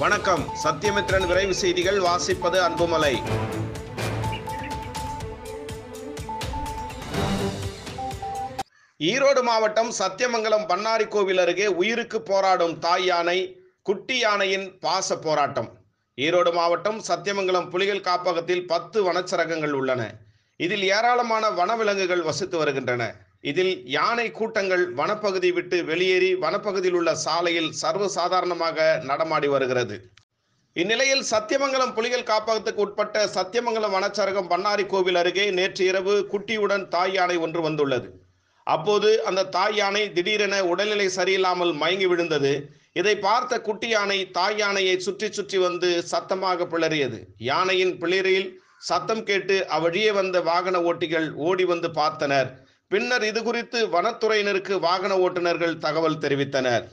வணக்கம். சத்தியமித்ரன் விரைவு செய்திகள். வாசிப்பது அன்புமலை. ஈரோடு மாவட்டம் சத்தியமங்கலம் பண்ணாரி கோவில் அருகே உயிருக்கு போராடும் தாய் யானை, குட்டி யானையின் பாச போராட்டம். ஈரோடு மாவட்டம் சத்தியமங்கலம் புலிகள் காப்பகத்தில் 10 வனச்சரகங்கள் உள்ளன. இதில் ஏராளமான வனவிலங்குகள் வசித்து வருகின்றன. இதில் யானை கூட்டங்கள் வனப்பகுதி விட்டு வெளியேறி வனப்பகுதியில் உள்ள சாலையில் சர்வசாதாரணமாக நடமாடி வருகிறது. இந்நிலையில் சத்தியமங்கலம் புலிகள் காப்பகத்துக்கு உட்பட்ட சத்தியமங்கலம் வனச்சரகம் பண்ணாரி கோவில் அருகே நேற்று இரவு குட்டியுடன் தாய் யானை ஒன்று வந்துள்ளது. அப்போது அந்த தாய் யானை திடீரென உடல்நிலை சரியில்லாமல் மயங்கி விழுந்தது. இதை பார்த்த குட்டி யானை தாய் யானையை சுற்றி சுற்றி வந்து சத்தமாக பிளறியது. யானையின் பிளறியில் சத்தம் கேட்டு அவ்வழியே வந்த வாகன ஓட்டிகள் ஓடி வந்து பார்த்தனர். பின்னர் இது குறித்து வனத்துறையினருக்கு வாகன ஓட்டுநர்கள் தகவல் தெரிவித்தனர்.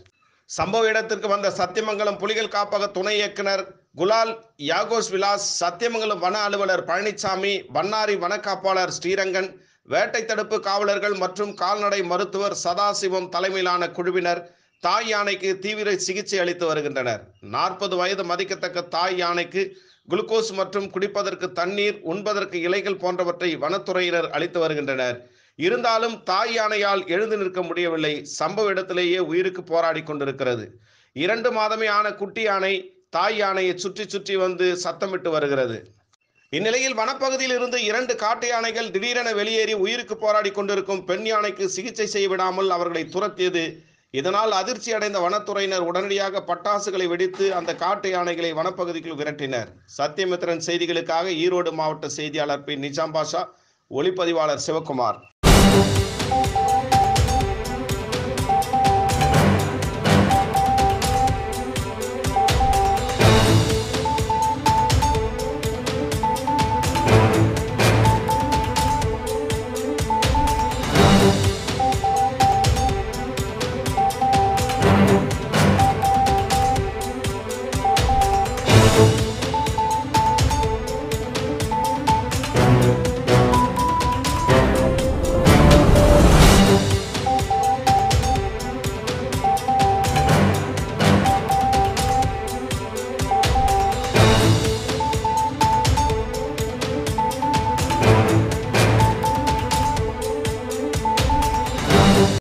சம்பவ இடத்திற்கு வந்த சத்தியமங்கலம் புலிகள் காப்பக துணை இயக்குனர் குலால் யாகோஸ் விலாஸ், சத்தியமங்கலம் வன அலுவலர் பழனிசாமி, பண்ணாரி வன காப்பாளர் ஸ்ரீரங்கன், வேட்டை தடுப்பு காவலர்கள் மற்றும் கால்நடை மருத்துவர் சதாசிவம் தலைமையிலான குழுவினர் தாய் யானைக்கு தீவிர சிகிச்சை அளித்து வருகின்றனர். 40 வயது மதிக்கத்தக்க தாய் யானைக்கு குளுக்கோஸ் மற்றும் குடிப்பதற்கு தண்ணீர், உண்பதற்கு இலைகள் போன்றவற்றை வனத்துறையினர் அளித்து வருகின்றனர். இருந்தாலும் தாய் யானையால் எழுந்து நிற்க முடியவில்லை. சம்பவ இடத்திலேயே உயிருக்கு போராடி கொண்டிருக்கிறது. 2 மாதமே ஆன குட்டி யானை தாய் யானையை சுற்றி சுற்றி வந்து சத்தமிட்டு வருகிறது. இந்நிலையில் வனப்பகுதியில் இருந்து 2 காட்டு யானைகள் திடீரென வெளியேறி உயிருக்கு போராடி கொண்டிருக்கும் பெண் யானைக்கு சிகிச்சை செய்ய விடாமல் அவர்களை துரத்தியது. இதனால் அதிர்ச்சி அடைந்த வனத்துறையினர் உடனடியாக பட்டாசுகளை வெடித்து அந்த காட்டு யானைகளை வனப்பகுதிக்குள் விரட்டினர். சத்தியமித்ரன் செய்திகளுக்காக ஈரோடு மாவட்ட செய்தியாளர் பி. நிஜாம் பாஷா, ஒளிப்பதிவாளர் சிவகுமார்.